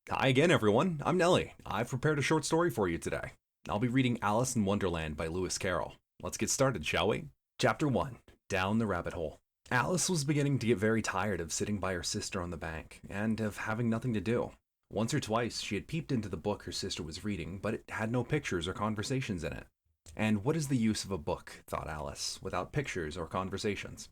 Hi again, everyone. I'm Nelly. I've prepared a short story for you today. I'll be reading Alice in Wonderland by Lewis Carrol. Let's get started, shall we? Chapter 1 Down the Rabbit Hole. Alice was beginning to get very tired of sitting by her sister on the bank and of having nothing to do. Once or twice, she had peeped into the book her sister was reading, but it had no pictures or conversations in it. And what is the use of a book, thought Alice, without pictures or conversations?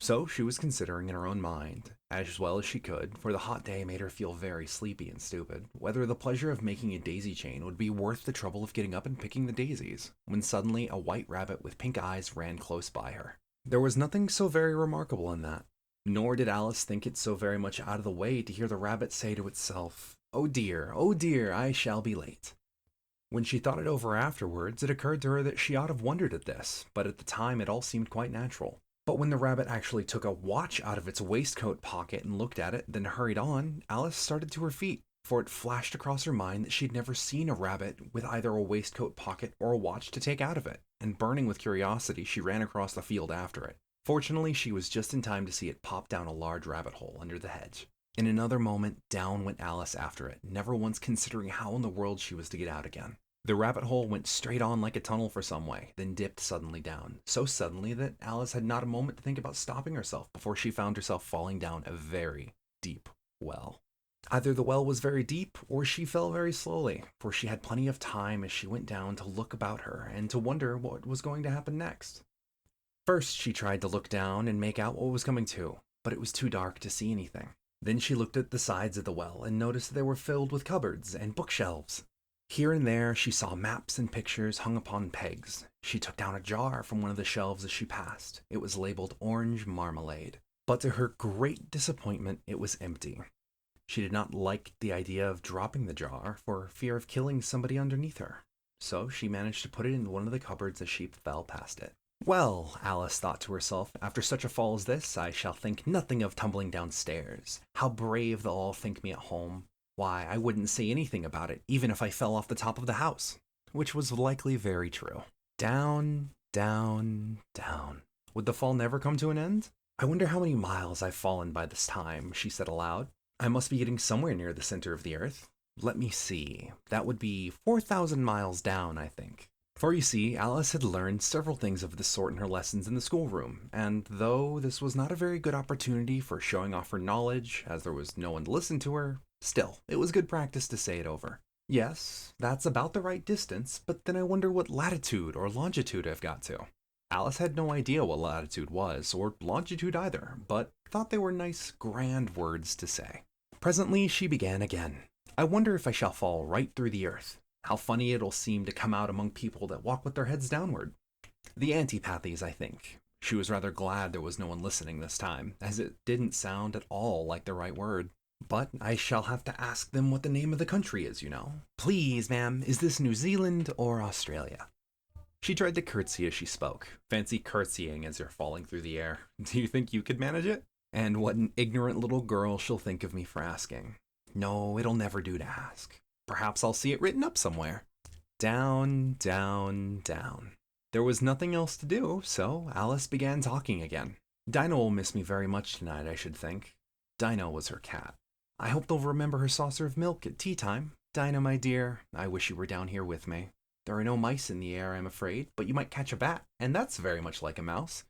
So she was considering in her own mind, as well as she could, for the hot day made her feel very sleepy and stupid, whether the pleasure of making a daisy chain would be worth the trouble of getting up and picking the daisies, when suddenly a white rabbit with pink eyes ran close by her. There was nothing so very remarkable in that, nor did Alice think it so very much out of the way to hear the rabbit say to itself, oh dear, I shall be late." When she thought it over afterwards, it occurred to her that she ought to have wondered at this, but at the time it all seemed quite natural. But when the rabbit actually took a watch out of its waistcoat pocket and looked at it, then hurried on, Alice started to her feet, for it flashed across her mind that she'd never seen a rabbit with either a waistcoat pocket or a watch to take out of it, and burning with curiosity, she ran across the field after it. Fortunately, she was just in time to see it pop down a large rabbit hole under the hedge. In another moment, down went Alice after it, never once considering how in the world she was to get out again. The rabbit hole went straight on like a tunnel for some way, then dipped suddenly down, so suddenly that Alice had not a moment to think about stopping herself before she found herself falling down a very deep well. Either the well was very deep, or she fell very slowly, for she had plenty of time as she went down to look about her and to wonder what was going to happen next. First, she tried to look down and make out what was coming to, but it was too dark to see anything. Then she looked at the sides of the well and noticed they were filled with cupboards and bookshelves. Here and there she saw maps and pictures hung upon pegs. She took down a jar from one of the shelves as she passed. It was labeled orange marmalade, but to her great disappointment it was empty. She did not like the idea of dropping the jar for fear of killing somebody underneath her, so she managed to put it in one of the cupboards as she fell past it. Well, Alice thought to herself, after such a fall as this, I shall think nothing of tumbling downstairs. How brave they'll all think me at home. Why, I wouldn't say anything about it, even if I fell off the top of the house. Which was likely very true. Down, down, down. Would the fall never come to an end? I wonder how many miles I've fallen by this time, she said aloud. I must be getting somewhere near the center of the earth. Let me see. That would be 4,000 miles down, I think. For you see, Alice had learned several things of this sort in her lessons in the schoolroom, and though this was not a very good opportunity for showing off her knowledge, as there was no one to listen to her, still, it was good practice to say it over. Yes, that's about the right distance, but then I wonder what latitude or longitude I've got to. Alice had no idea what latitude was, or longitude either, but thought they were nice, grand words to say. Presently she began again. I wonder if I shall fall right through the earth. How funny it'll seem to come out among people that walk with their heads downward. The antipathies, I think. She was rather glad there was no one listening this time, as it didn't sound at all like the right word. But I shall have to ask them what the name of the country is, you know. Please, ma'am, is this New Zealand or Australia? She tried to curtsy as she spoke. Fancy curtsying as you're falling through the air. Do you think you could manage it? And what an ignorant little girl she'll think of me for asking. No, it'll never do to ask. Perhaps I'll see it written up somewhere. Down, down, down. There was nothing else to do, so Alice began talking again. Dinah will miss me very much tonight, I should think. Dinah was her cat. I hope they'll remember her saucer of milk at tea time. Dinah, my dear, I wish you were down here with me. There are no mice in the air, I'm afraid, but you might catch a bat, and that's very much like a mouse.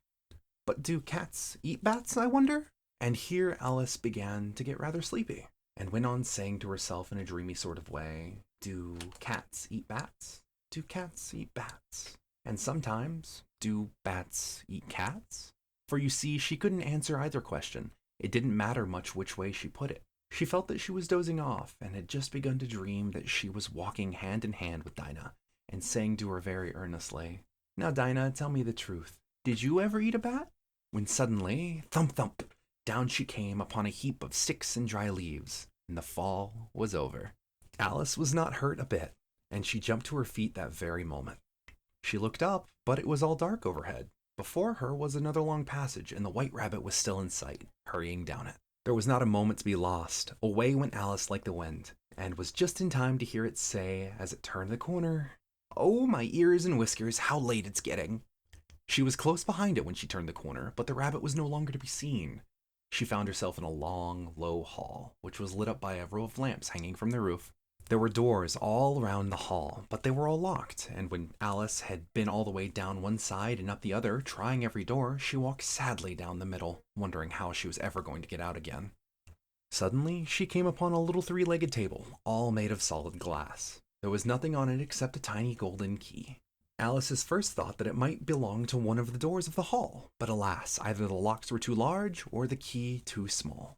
But do cats eat bats, I wonder? And here Alice began to get rather sleepy, and went on saying to herself in a dreamy sort of way, do cats eat bats? Do cats eat bats? And sometimes, do bats eat cats? For you see, she couldn't answer either question. It didn't matter much which way she put it. She felt that she was dozing off, and had just begun to dream that she was walking hand in hand with Dinah, and saying to her very earnestly, Now, Dinah, tell me the truth. Did you ever eat a bat? When suddenly, thump thump, down she came upon a heap of sticks and dry leaves, and the fall was over. Alice was not hurt a bit, and she jumped to her feet that very moment. She looked up, but it was all dark overhead. Before her was another long passage, and the white rabbit was still in sight, hurrying down it. There was not a moment to be lost. Away went Alice like the wind, and was just in time to hear it say, as it turned the corner, Oh, my ears and whiskers, how late it's getting. She was close behind it when she turned the corner, but the rabbit was no longer to be seen. She found herself in a long, low hall, which was lit up by a row of lamps hanging from the roof. There were doors all around the hall, but they were all locked, and when Alice had been all the way down one side and up the other, trying every door, she walked sadly down the middle, wondering how she was ever going to get out again. Suddenly, she came upon a little three-legged table, all made of solid glass. There was nothing on it except a tiny golden key. Alice's first thought that it might belong to one of the doors of the hall, but alas, either the locks were too large or the key too small.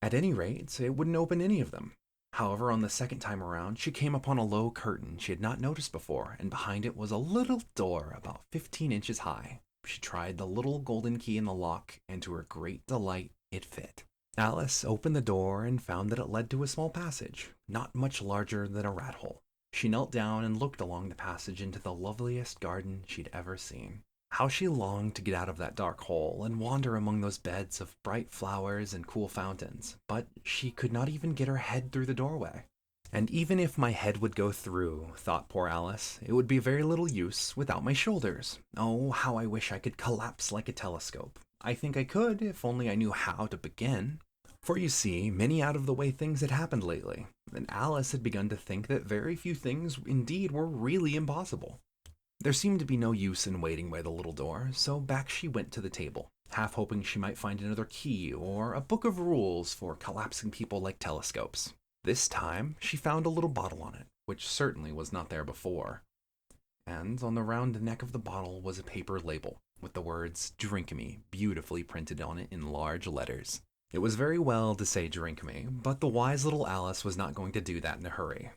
At any rate, it wouldn't open any of them. However, on the second time around, she came upon a low curtain she had not noticed before, and behind it was a little door about 15 inches high. She tried the little golden key in the lock, and to her great delight, it fit. Alice opened the door and found that it led to a small passage, not much larger than a rat hole. She knelt down and looked along the passage into the loveliest garden she'd ever seen. How she longed to get out of that dark hole and wander among those beds of bright flowers and cool fountains, but she could not even get her head through the doorway. And even if my head would go through, thought poor Alice, it would be very little use without my shoulders. Oh, how I wish I could collapse like a telescope. I think I could, if only I knew how to begin. For you see, many out-of-the-way things had happened lately, and Alice had begun to think that very few things indeed were really impossible. There seemed to be no use in waiting by the little door, so back she went to the table, half hoping she might find another key or a book of rules for collapsing people like telescopes. This time, she found a little bottle on it, which certainly was not there before. And on the round neck of the bottle was a paper label, with the words, "Drink me," beautifully printed on it in large letters. It was very well to say "drink me," but the wise little Alice was not going to do that in a hurry.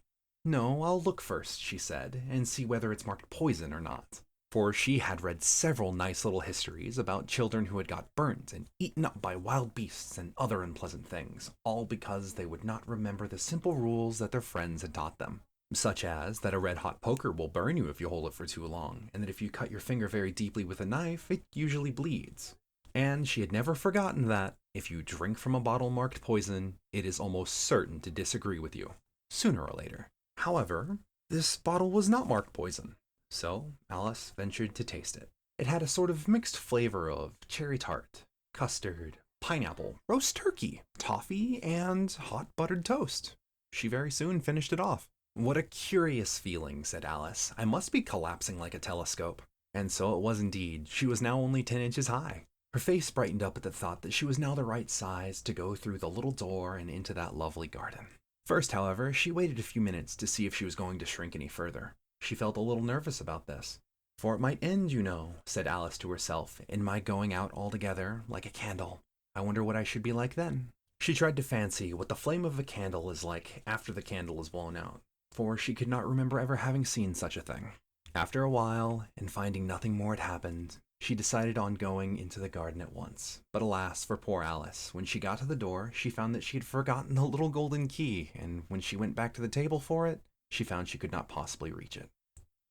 "No, I'll look first," she said, "and see whether it's marked poison or not." For she had read several nice little histories about children who had got burnt and eaten up by wild beasts and other unpleasant things, all because they would not remember the simple rules that their friends had taught them. Such as that a red-hot poker will burn you if you hold it for too long, and that if you cut your finger very deeply with a knife, it usually bleeds. And she had never forgotten that, if you drink from a bottle marked poison, it is almost certain to disagree with you, sooner or later. However, this bottle was not marked poison, so Alice ventured to taste it. It had a sort of mixed flavor of cherry tart, custard, pineapple, roast turkey, toffee, and hot buttered toast. She very soon finished it off. "What a curious feeling," said Alice. "I must be collapsing like a telescope." And so it was indeed. She was now only 10 inches high. Her face brightened up at the thought that she was now the right size to go through the little door and into that lovely garden. First, however, she waited a few minutes to see if she was going to shrink any further. She felt a little nervous about this. "For it might end, you know," said Alice to herself, "in my going out altogether, like a candle. I wonder what I should be like then." She tried to fancy what the flame of a candle is like after the candle is blown out, for she could not remember ever having seen such a thing. After a while, and finding nothing more had happened, she decided on going into the garden at once. But alas for poor Alice, when she got to the door, she found that she had forgotten the little golden key, and when she went back to the table for it, she found she could not possibly reach it.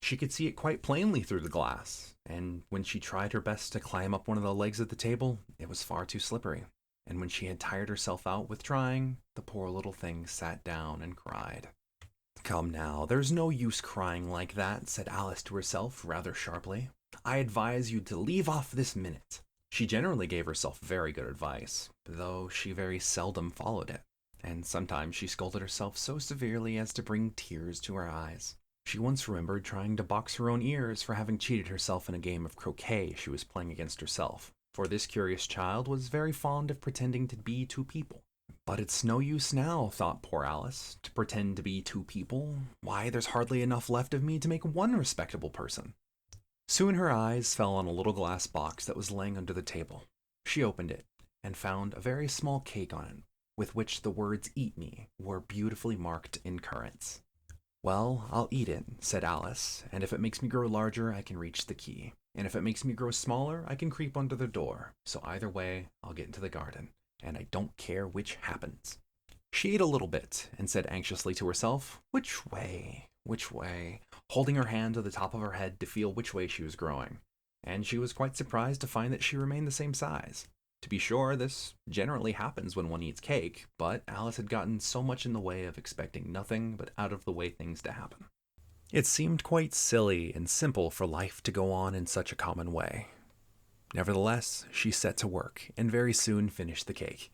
She could see it quite plainly through the glass, and when she tried her best to climb up one of the legs of the table, it was far too slippery. And when she had tired herself out with trying, the poor little thing sat down and cried. "Come now, there's no use crying like that," said Alice to herself rather sharply. "I advise you to leave off this minute." She generally gave herself very good advice, though she very seldom followed it, and sometimes she scolded herself so severely as to bring tears to her eyes. She once remembered trying to box her own ears for having cheated herself in a game of croquet she was playing against herself, for this curious child was very fond of pretending to be two people. But it's no use now, thought poor Alice, to pretend to be two people. Why, there's hardly enough left of me to make one respectable person. Soon her eyes fell on a little glass box that was laying under the table. She opened it, and found a very small cake on it, with which the words "Eat me" were beautifully marked in currants. "Well, I'll eat it," said Alice, "and if it makes me grow larger, I can reach the key. And if it makes me grow smaller, I can creep under the door. So either way, I'll get into the garden, and I don't care which happens." She ate a little bit, and said anxiously to herself, "Which way? Which way?" holding her hand to the top of her head to feel which way she was growing. And she was quite surprised to find that she remained the same size. To be sure, this generally happens when one eats cake, but Alice had gotten so much in the way of expecting nothing but out-of-the-way things to happen. It seemed quite silly and simple for life to go on in such a common way. Nevertheless, she set to work and very soon finished the cake.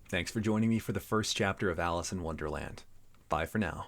Thanks for joining me for the first chapter of Alice in Wonderland. Bye for now.